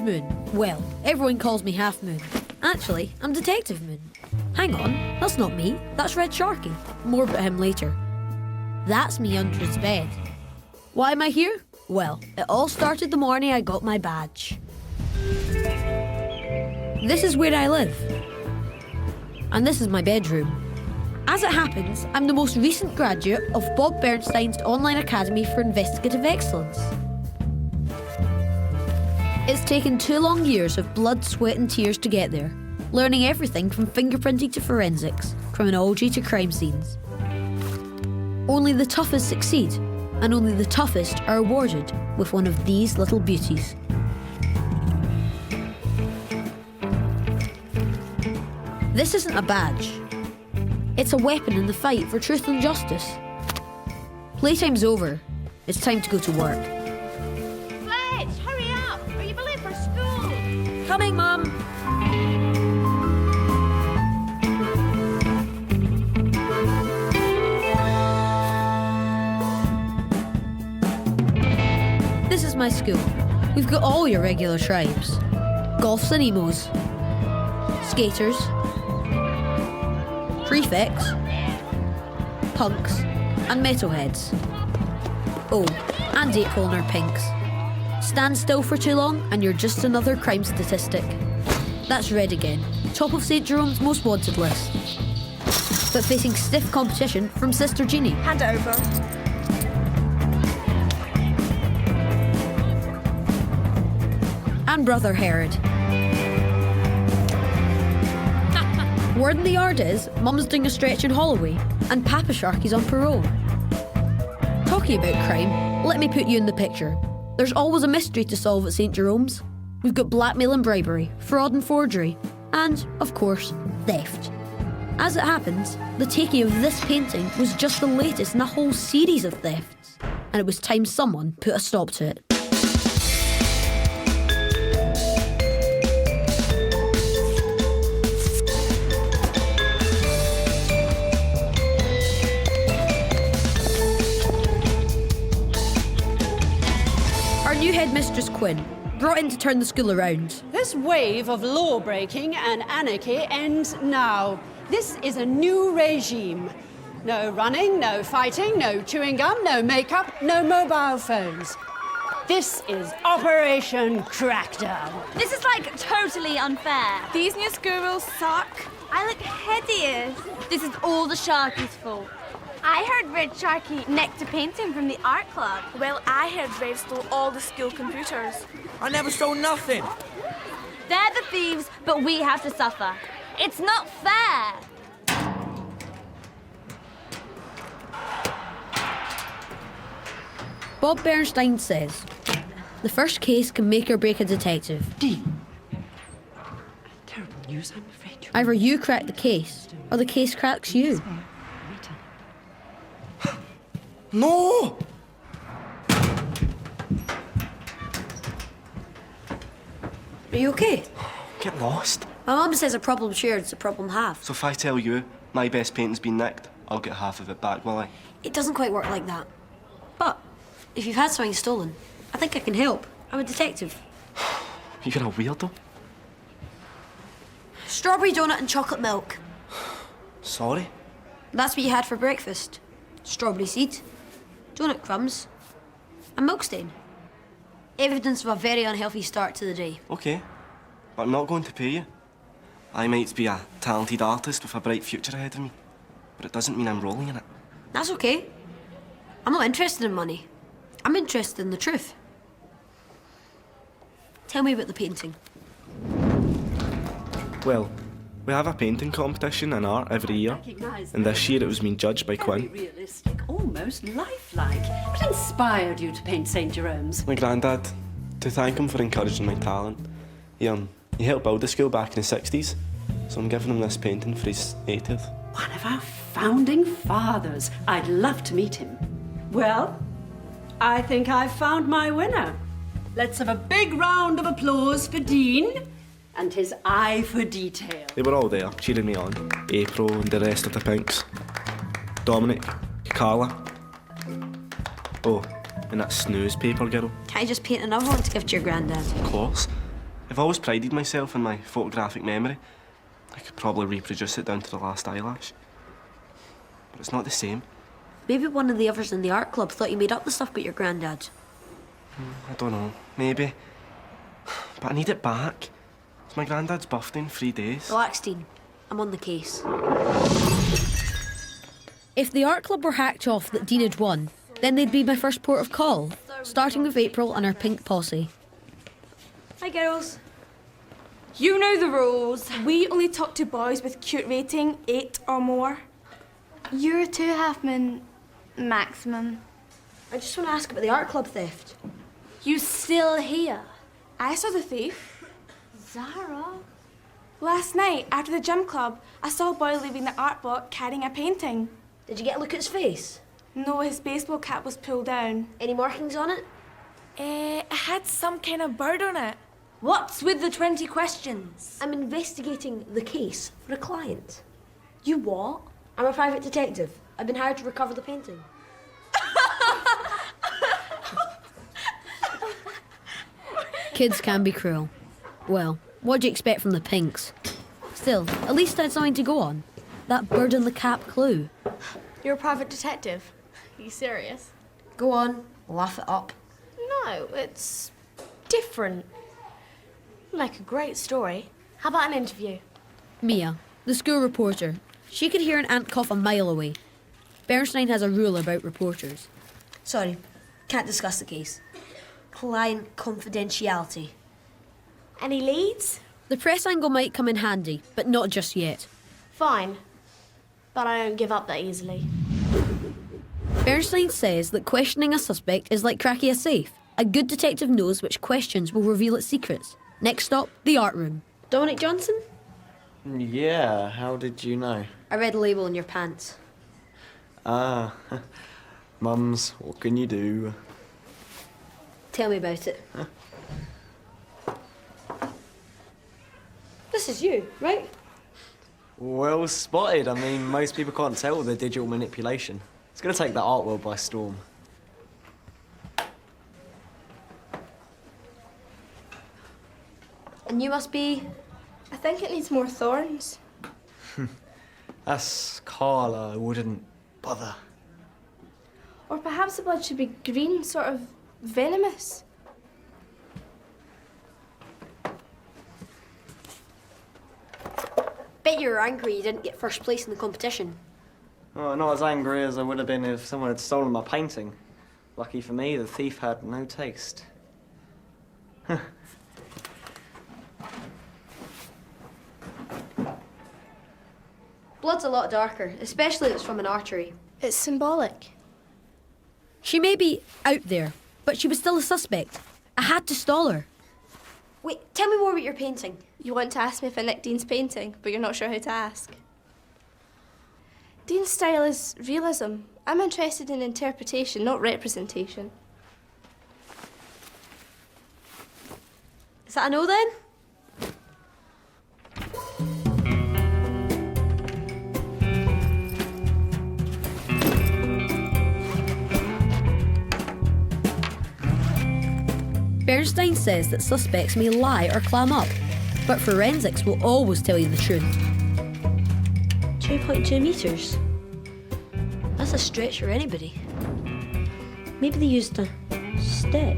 Moon. Well, everyone calls me Half Moon. Actually, I'm Detective Moon. Hang on, that's not me. That's Red Sharky. More about him later. That's me under his bed. Why am I here? Well, it all started the morning I got my badge. This is where I live. And this is my bedroom. As it happens, I'm the most recent graduate of Bob Bernstein's Online Academy for Investigative Excellence. It's taken 2 long years of blood, sweat and tears to get there, learning everything from fingerprinting to forensics, criminology to crime scenes. Only the toughest succeed, and only the toughest are awarded with one of these little beauties. This isn't a badge. It's a weapon in the fight for truth and justice. Playtime's over. It's time to go to work. Fletch, hurry up! Or you be late for school! Coming, Mum. This is my school. We've got all your regular tribes. Goths and emos. Skaters. Prefects. Punks. And metalheads. Oh, and 8-corner pinks. Stand still for too long and you're just another crime statistic. That's Red again, top of St. Jerome's most wanted list. But facing stiff competition from Sister Jeannie. Hand over. And Brother Herod. Word in the yard is, Mum's doing a stretch in Holloway, and Papa Sharky's on parole. Talking about crime, let me put you in the picture. There's always a mystery to solve at St. Jerome's. We've got blackmail and bribery, fraud and forgery, and, of course, theft. As it happens, the taking of this painting was just the latest in a whole series of thefts, and it was time someone put a stop to it. Our new headmistress Quinn, brought in to turn the school around. This wave of law-breaking and anarchy ends now. This is a new regime. No running, no fighting, no chewing gum, no makeup, no mobile phones. This is Operation Crackdown. This is like totally unfair. These new school rules suck. I look hideous. This is all the Sharky's fault. I heard Red Sharky nicked a painting from the art club. Well, I heard Red stole all the school computers. I never stole nothing. They're the thieves, but we have to suffer. It's not fair. Bob Bernstein says, the first case can make or break a detective. Dean. Terrible news, I'm afraid. Either you crack the case, or the case cracks you. No! Are you okay? Get lost. My mum says a problem shared is a problem halved. So if I tell you my best painting's been nicked, I'll get half of it back, will I? It doesn't quite work like that. But if you've had something stolen, I think I can help. I'm a detective. You're a weirdo. Strawberry donut and chocolate milk. Sorry. That's what you had for breakfast. Strawberry seed, donut crumbs, and milk stain. Evidence of a very unhealthy start to the day. Okay, but I'm not going to pay you. I might be a talented artist with a bright future ahead of me, but it doesn't mean I'm rolling in it. That's okay. I'm not interested in money. I'm interested in the truth. Tell me about the painting. Well, we have a painting competition in art every year, and this year it was being judged by Very Quinn. realistic, almost lifelike. What inspired you to paint St. Jerome's? My granddad, to thank him for encouraging my talent. He helped build the school back in the 60s, so I'm giving him this painting for his 80th. One of our founding fathers. I'd love to meet him. Well, I think I've found my winner. Let's have a big round of applause for Dean and his eye for detail. They were all there, cheering me on. April and the rest of the pinks. Dominic, Carla. Oh, and that snooze paper girl. Can't you just paint another one to give to your granddad? Of course. I've always prided myself on my photographic memory. I could probably reproduce it down to the last eyelash. But it's not the same. Maybe one of the others in the art club thought you made up the stuff about your granddad. I don't know, maybe. But I need it back. It's my granddad's birthday in 3 days. Relax, Dean. I'm on the case. If the art club were hacked off that Dean had won, then they'd be my first port of call, starting with April and her pink posse. Hi, girls. You know the rules. We only talk to boys with cute rating 8 or more. You're a 2 halfman maximum. I just want to ask about the art club theft. You still here? I saw the thief. Zara? Last night, after the gym club, I saw a boy leaving the art block carrying a painting. Did you get a look at his face? No, his baseball cap was pulled down. Any markings on it? It had some kind of bird on it. What's with the 20 questions? I'm investigating the case for a client. You what? I'm a private detective. I've been hired to recover the painting. Kids can be cruel. Well, what do you expect from the Pinks? Still, at least I had something to go on. That bird in the cap clue. You're a private detective. Are you serious? Go on, laugh it up. No, it's different. Like a great story. How about an interview? Mia, the school reporter. She could hear an ant cough a mile away. Bernstein has a rule about reporters. Sorry, can't discuss the case. Client confidentiality. Any leads? The press angle might come in handy, but not just yet. Fine. But I don't give up that easily. Bernstein says that questioning a suspect is like cracking a safe. A good detective knows which questions will reveal its secrets. Next stop, the art room. Dominic Johnson? Yeah, how did you know? I read the label in your pants. Ah, mums, what can you do? Tell me about it. This is you, right? Well spotted. I mean, most people can't tell the digital manipulation. It's going to take the art world by storm. And you must be... I think it needs more thorns. That's Carla. I wouldn't bother. Or perhaps the blood should be green, sort of venomous. Bet you were angry you didn't get first place in the competition. Oh, not as angry as I would have been if someone had stolen my painting. Lucky for me, the thief had no taste. Blood's a lot darker, especially if it's from an artery. It's symbolic. She may be out there, but she was still a suspect. I had to stall her. Wait, tell me more about your painting. You want to ask me if I nicked Dean's painting, but you're not sure how to ask. Dean's style is realism. I'm interested in interpretation, not representation. Is that a no then? Bernstein says that suspects may lie or clam up, but forensics will always tell you the truth. 2.2 metres? That's a stretch for anybody. Maybe they used a step.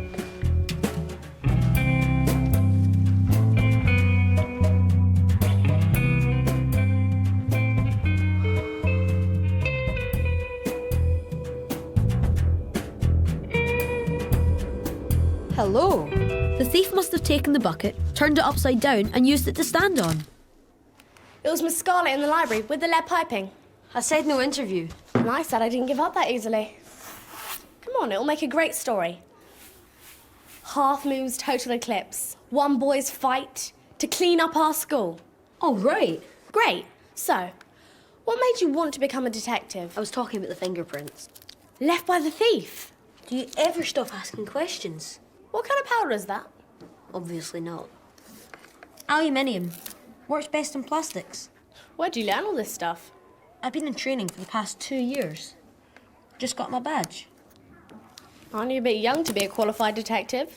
Hello. The thief must have taken the bucket, turned it upside down and used it to stand on. It was Miss Scarlett in the library with the lead piping. I said no interview. And I said I didn't give up that easily. Come on, it'll make a great story. Half moon's total eclipse. One boy's fight to clean up our school. Oh, right. Great. So, what made you want to become a detective? I was talking about the fingerprints. Left by the thief. Do you ever stop asking questions? What kind of powder is that? Obviously not. Aluminium. Works best in plastics. Where'd you learn all this stuff? I've been in training for the past 2 years. Just got my badge. Aren't you a bit young to be a qualified detective?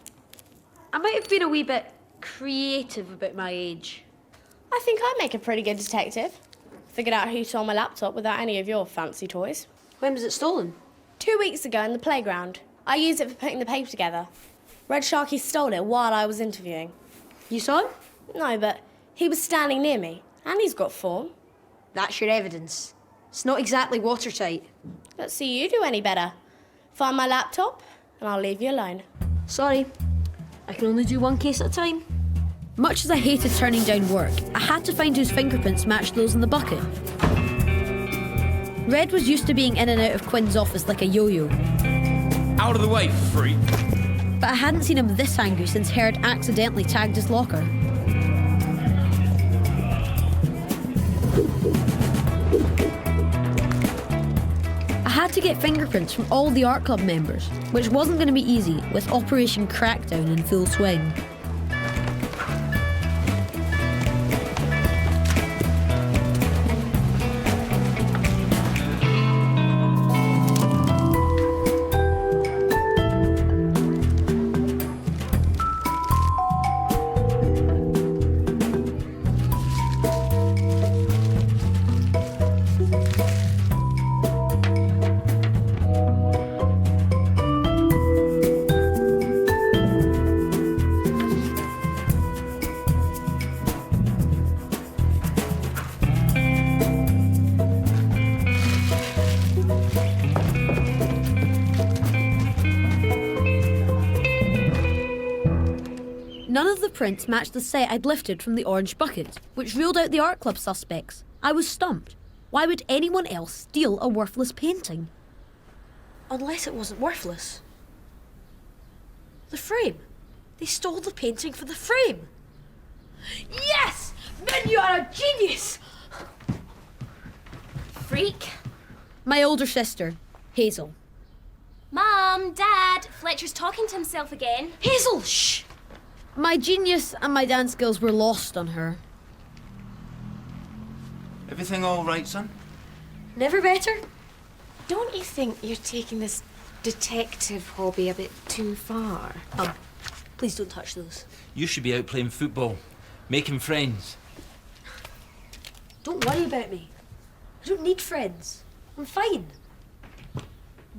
I might have been a wee bit creative about my age. I think I make a pretty good detective. Figured out who stole my laptop without any of your fancy toys. When was it stolen? 2 weeks ago in the playground. I used it for putting the paper together. Red Sharky stole it while I was interviewing. You saw him? No, but he was standing near me, and he's got form. That's your evidence. It's not exactly watertight. Let's see you do any better. Find my laptop, and I'll leave you alone. Sorry, I can only do one case at a time. Much as I hated turning down work, I had to find whose fingerprints matched those in the bucket. Red was used to being in and out of Quinn's office like a yo-yo. Out of the way, freak. But I hadn't seen him this angry since Herd accidentally tagged his locker. I had to get fingerprints from all the art club members, which wasn't going to be easy with Operation Crackdown in full swing. None of the prints matched the set I'd lifted from the orange bucket, which ruled out the art club suspects. I was stumped. Why would anyone else steal a worthless painting? Unless it wasn't worthless. The frame. They stole the painting for the frame. Yes! Ben, you are a genius! Freak. My older sister, Hazel. Mum, Dad, Fletcher's talking to himself again. Hazel, shh! My genius and my dance skills were lost on her. Everything all right, son? Never better. Don't you think you're taking this detective hobby a bit too far? Please don't touch those. You should be out playing football, making friends. Don't worry about me. I don't need friends. I'm fine.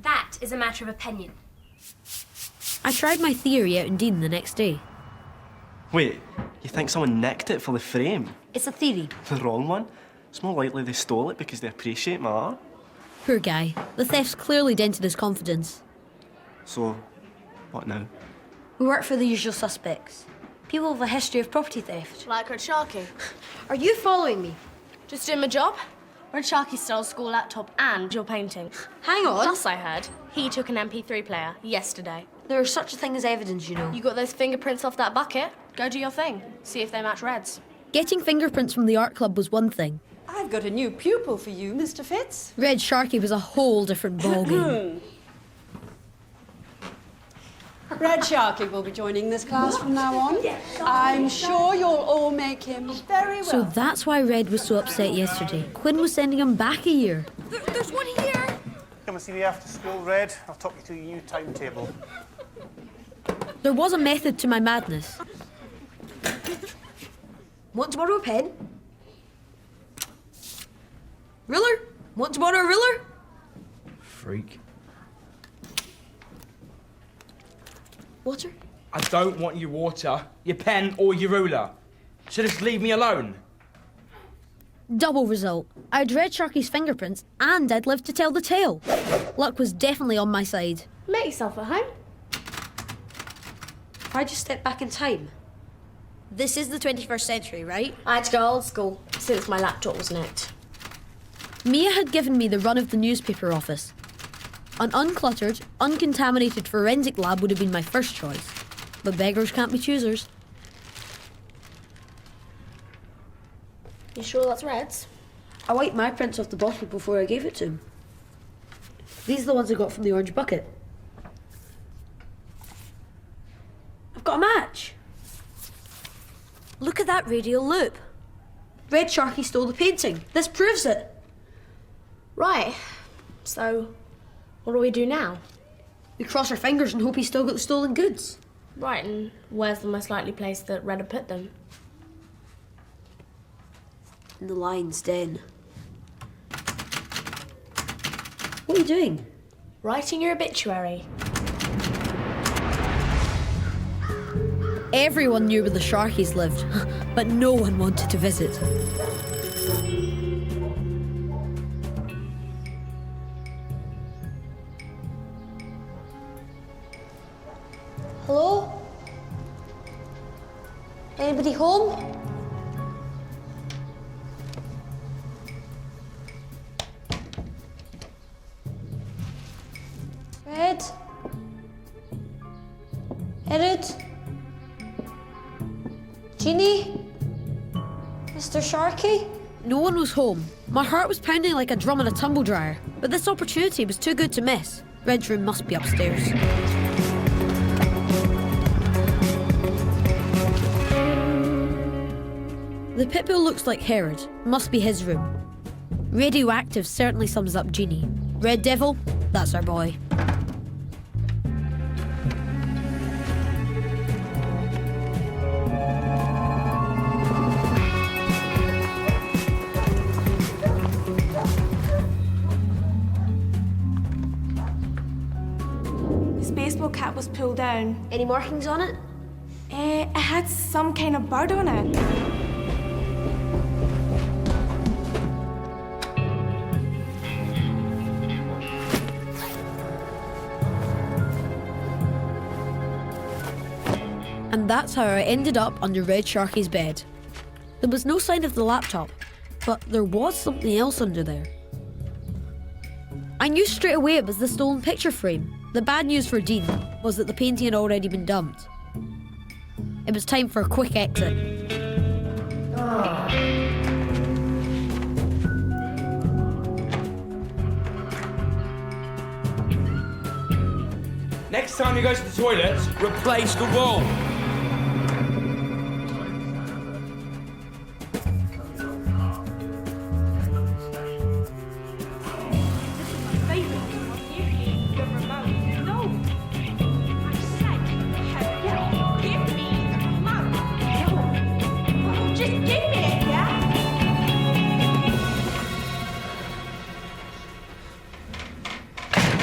That is a matter of opinion. I tried my theory out in Dean the next day. Wait, you think someone nicked it for the frame? It's a theory. The wrong one? It's more likely they stole it because they appreciate my art. Poor guy. The theft's clearly dented his confidence. So, what now? We work for the usual suspects. People with a history of property theft. Like Red Sharky. Are you following me? Just doing my job. Red Sharky stole a school laptop and your painting. Hang on. Plus, I heard, he took an MP3 player yesterday. There is such a thing as evidence, you know. You got those fingerprints off that bucket? Go do your thing. See if they match Red's. Getting fingerprints from the art club was one thing. I've got a new pupil for you, Mr. Fitz. Red Sharky was a whole different ballgame. Red Sharky will be joining this class from now on. I'm sure you'll all make him very well. So that's why Red was so upset yesterday. Quinn was sending him back a year. There's one here. Come and see me after school, Red. I'll talk you through your new timetable. There was a method to my madness. Want to borrow a pen? Ruler? Want to borrow a ruler? Freak. Water? I don't want your water, your pen, or your ruler. So just leave me alone. Double result. I'd Red Sharky's fingerprints and I'd lived to tell the tale. Luck was definitely on my side. Make yourself at home. If I just step back in time. This is the 21st century, right? I had to go old school since my laptop was nicked. Mia had given me the run of the newspaper office. An uncluttered, uncontaminated forensic lab would have been my first choice. But beggars can't be choosers. You sure that's Red's? I wiped my prints off the bottle before I gave it to him. These are the ones I got from the orange bucket. I've got a match. Look at that radial loop. Red Sharky stole the painting. This proves it. Right. So, what do we do now? We cross our fingers and hope he still got the stolen goods. Right, and where's the most likely place that Red had put them? In the lion's den. What are you doing? Writing your obituary. Everyone knew where the Sharkies lived, but no one wanted to visit. Hello? Anybody home? Red? Edit? Jeannie? Mr. Sharkey? No one was home. My heart was pounding like a drum in a tumble dryer, but this opportunity was too good to miss. Red's room must be upstairs. The pit bull looks like Herod. Must be his room. Radioactive certainly sums up Jeannie. Red Devil? That's our boy. His baseball cap was pulled down. Any markings on it? It had some kind of bird on it. And that's how I ended up under Red Sharky's bed. There was no sign of the laptop, but there was something else under there. I knew straight away it was the stolen picture frame. The bad news for Dean was that the painting had already been dumped. It was time for a quick exit. Next time you go to the toilet, replace the wall.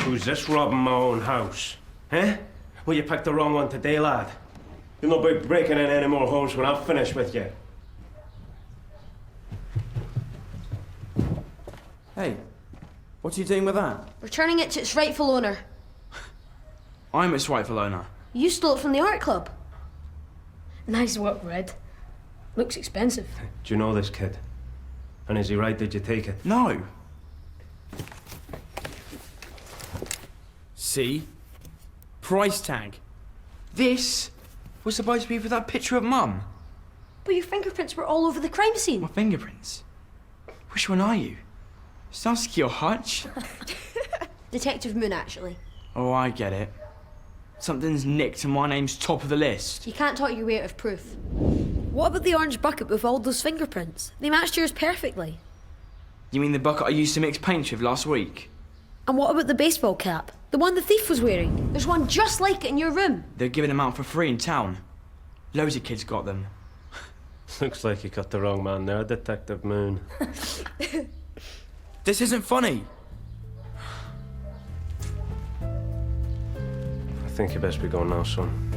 Who's this robbing my own house? Huh? Well, you picked the wrong one today, lad. You'll not be breaking in any more homes when I'm finished with you. Hey, what are you doing with that? Returning it to its rightful owner. I'm its rightful owner. You stole it from the art club. Nice work, Red. Looks expensive. Do you know this kid? And is he right? Did you take it? No. See? Price tag. This was supposed to be for that picture of Mum. But your fingerprints were all over the crime scene. My fingerprints? Which one are you? Starsky or Hutch? Detective Moon, actually. Oh, I get it. Something's nicked and my name's top of the list. You can't talk your way out of proof. What about the orange bucket with all those fingerprints? They matched yours perfectly. You mean the bucket I used to mix paint with last week? And what about the baseball cap? The one the thief was wearing? There's one just like it in your room. They're giving them out for free in town. Loads of kids got them. Looks like you got the wrong man there, Detective Moon. This isn't funny. I think you best be going now, son.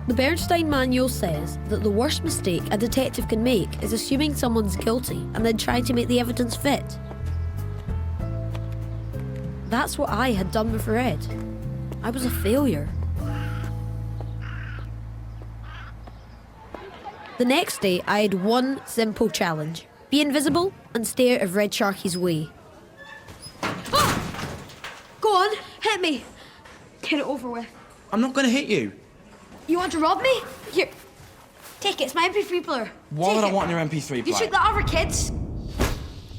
The Bernstein Manual says that the worst mistake a detective can make is assuming someone's guilty and then trying to make the evidence fit. That's what I had done with Red. I was a failure. The next day, I had one simple challenge. Be invisible and stay out of Red Sharky's way. Ah! Go on, hit me. Get it over with. I'm not going to hit you. You want to rob me? Here, take it. It's my MP3 player. Why would I want your MP3 player? You took that other kid's.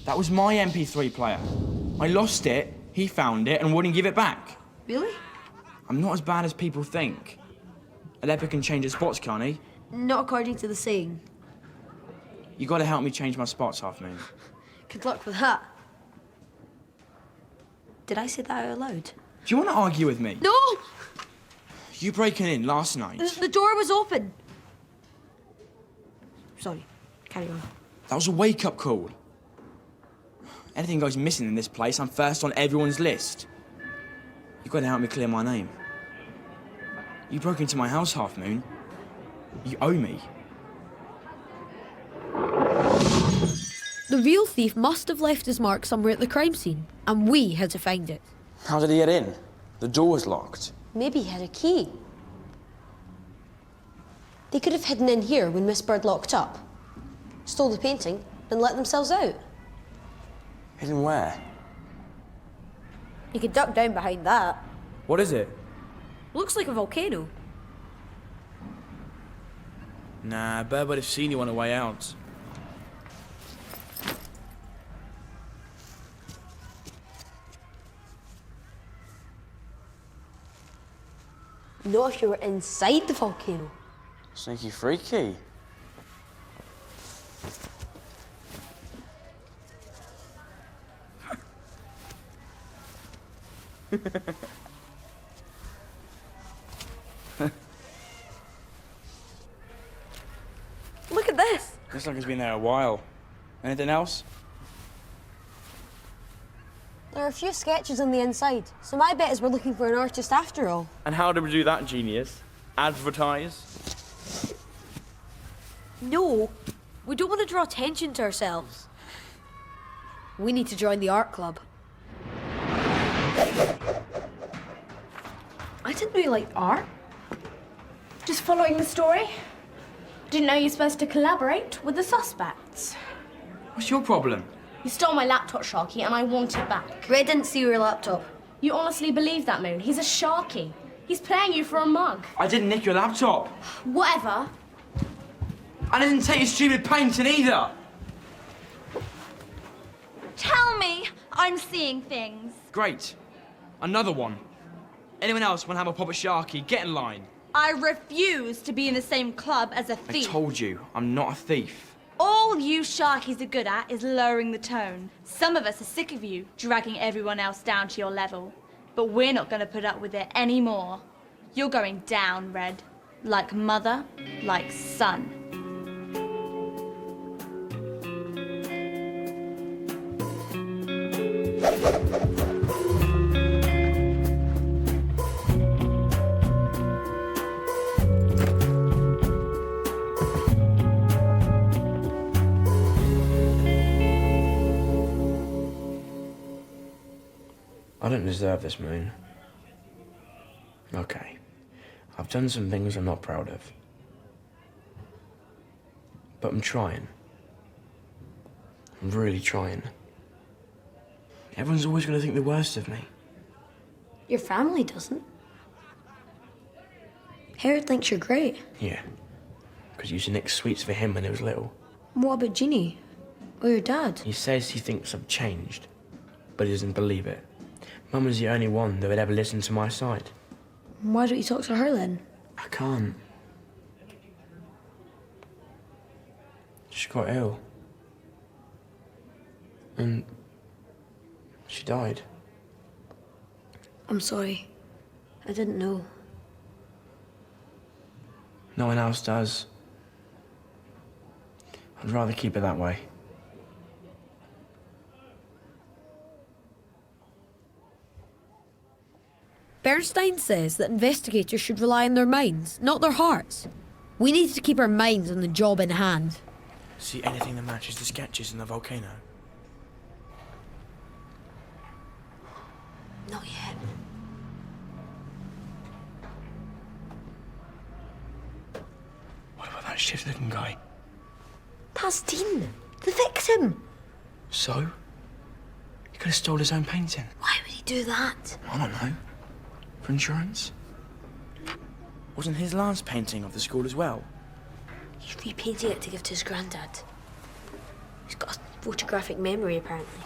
That was my MP3 player. I lost it, he found it, and wouldn't give it back. Really? I'm not as bad as people think. A leopard can change its spots, can't he? Not according to the saying. You gotta help me change my spots, Half Moon. Good luck with that. Did I say that out loud? Do you want to argue with me? No! You breaking in last night? The door was open. Sorry, carry on. That was a wake-up call. Anything goes missing in this place, I'm first on everyone's list. You've got to help me clear my name. You broke into my house, Half Moon. You owe me. The real thief must have left his mark somewhere at the crime scene, and we had to find it. How did he get in? The door was locked. Maybe he had a key. They could have hidden in here when Miss Bird locked up, stole the painting, and let themselves out. Hidden where? You could duck down behind that. What is it? Looks like a volcano. Nah, Bird would have seen you on the way out. Not if you were inside the volcano. Sneaky freaky. Look at this. Looks like it's been there a while. Anything else? There are a few sketches on the inside, so my bet is we're looking for an artist after all. And how do we do that, genius? Advertise? No, we don't want to draw attention to ourselves. We need to join the art club. I didn't know you liked art. Just following the story. Didn't know you're supposed to collaborate with the suspects. What's your problem? You stole my laptop, Sharky, and I want it back. Red didn't see your laptop. You honestly believe that, Moon? He's a Sharky. He's playing you for a mug. I didn't nick your laptop. Whatever. I didn't take your stupid painting either. Tell me I'm seeing things. Great. Another one. Anyone else want to have a pop at Sharky? Get in line. I refuse to be in the same club as a I thief. told you, I'm not a thief. All you Sharkies are good at is lowering the tone. Some of us are sick of you dragging everyone else down to your level. But we're not going to put up with it anymore. You're going down, Red. Like mother, like son. I don't deserve this, Moon. Okay. I've done some things I'm not proud of. But I'm trying. I'm really trying. Everyone's always going to think the worst of me. Your family doesn't. Harold thinks you're great. Yeah. Because you used to nick sweets for him when he was little. What about Jeannie? Or your dad? He says he thinks I've changed, but he doesn't believe it. Mum was the only one that would ever listen to my side. Why don't you talk to her then? I can't. She got ill. And she died. I'm sorry. I didn't know. No one else does. I'd rather keep it that way. Bernstein says that investigators should rely on their minds, not their hearts. We need to keep our minds on the job in hand. See anything that matches the sketches in the volcano? Not yet. What about that shift-looking guy? That's Dean, the victim. So? He could have stole his own painting. Why would he do that? I don't know. For insurance? Wasn't his last painting of the school as well? He's repainting it to give to his granddad. He's got a photographic memory, apparently.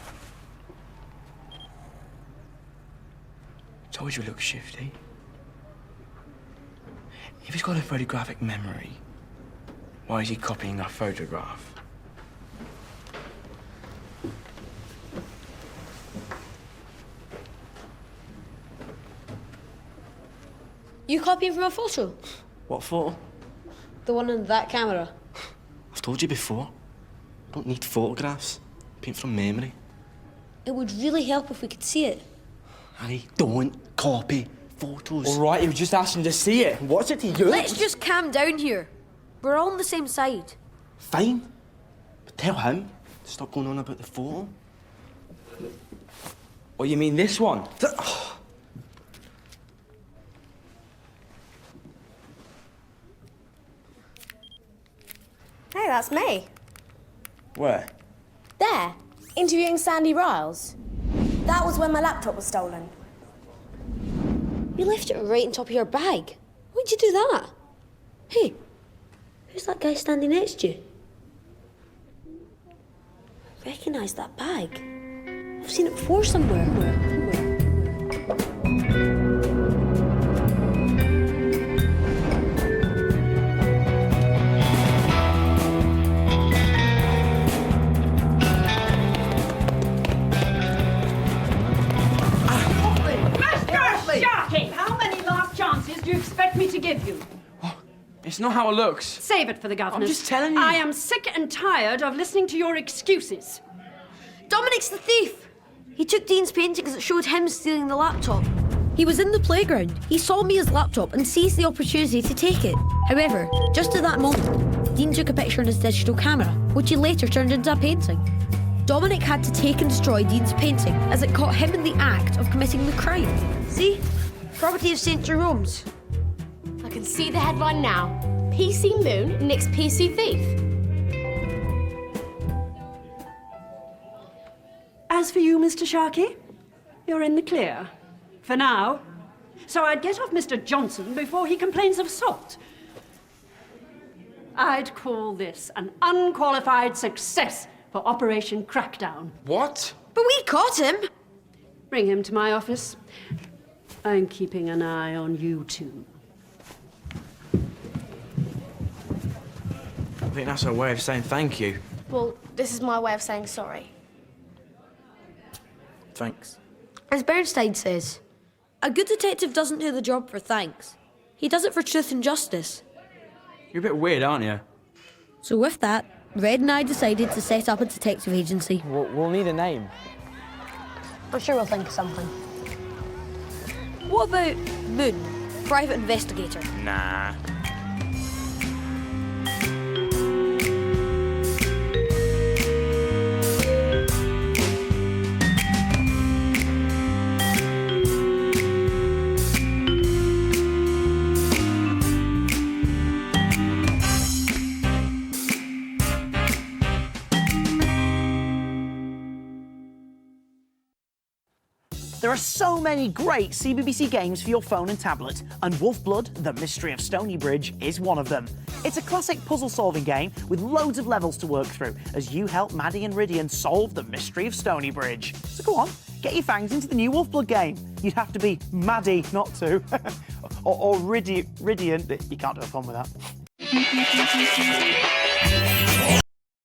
Told you it looks shifty. If he's got a photographic memory, why is he copying our photograph? You copying from a photo? What photo? The one in that camera. I've told you before. I don't need photographs. Paint from memory. It would really help if we could see it. I don't copy photos. All right, he was just asking to see it. What's it to you? Let's just calm down here. We're all on the same side. Fine. But tell him to stop going on about the photo. Or you mean this one? Hey, that's me. Where? There, interviewing Sandy Riles. That was when my laptop was stolen. You left it right on top of your bag. Why'd you do that? Hey, who's that guy standing next to you? I recognise that bag. I've seen it before somewhere. How many last chances do you expect me to give you? It's not how it looks. Save it for the governess. I'm just telling you. I am sick and tired of listening to your excuses. Dominic's the thief! He took Dean's paintings that showed him stealing the laptop. He was in the playground. He saw Mia's laptop and seized the opportunity to take it. However, just at that moment, Dean took a picture on his digital camera, which he later turned into a painting. Dominic had to take and destroy Dean's painting as it caught him in the act of committing the crime. See? Property of St. Jerome's. I can see the headline now. PC Moon, Nick's PC thief. As for you, Mr. Sharkey, you're in the clear. For now. So I'd get off Mr. Johnson before he complains of assault. I'd call this an unqualified success for Operation Crackdown. What? But we caught him! Bring him to my office. I'm keeping an eye on you two. I think that's her way of saying thank you. Well, this is my way of saying sorry. Thanks. As Bernstein says, a good detective doesn't do the job for thanks. He does it for truth and justice. You're a bit weird, aren't you? So with that, Red and I decided to set up a detective agency. We'll need a name. I'm sure we'll think of something. What about Moon, private investigator? Nah. There are so many great CBBC games for your phone and tablet, and Wolfblood, The Mystery of Stony Bridge is one of them. It's a classic puzzle-solving game with loads of levels to work through as you help Maddie and Rydian solve the mystery of Stony Bridge. So go on, get your fangs into the new Wolfblood game. You'd have to be Maddie not to. or Rydian. You can't do a pun with that.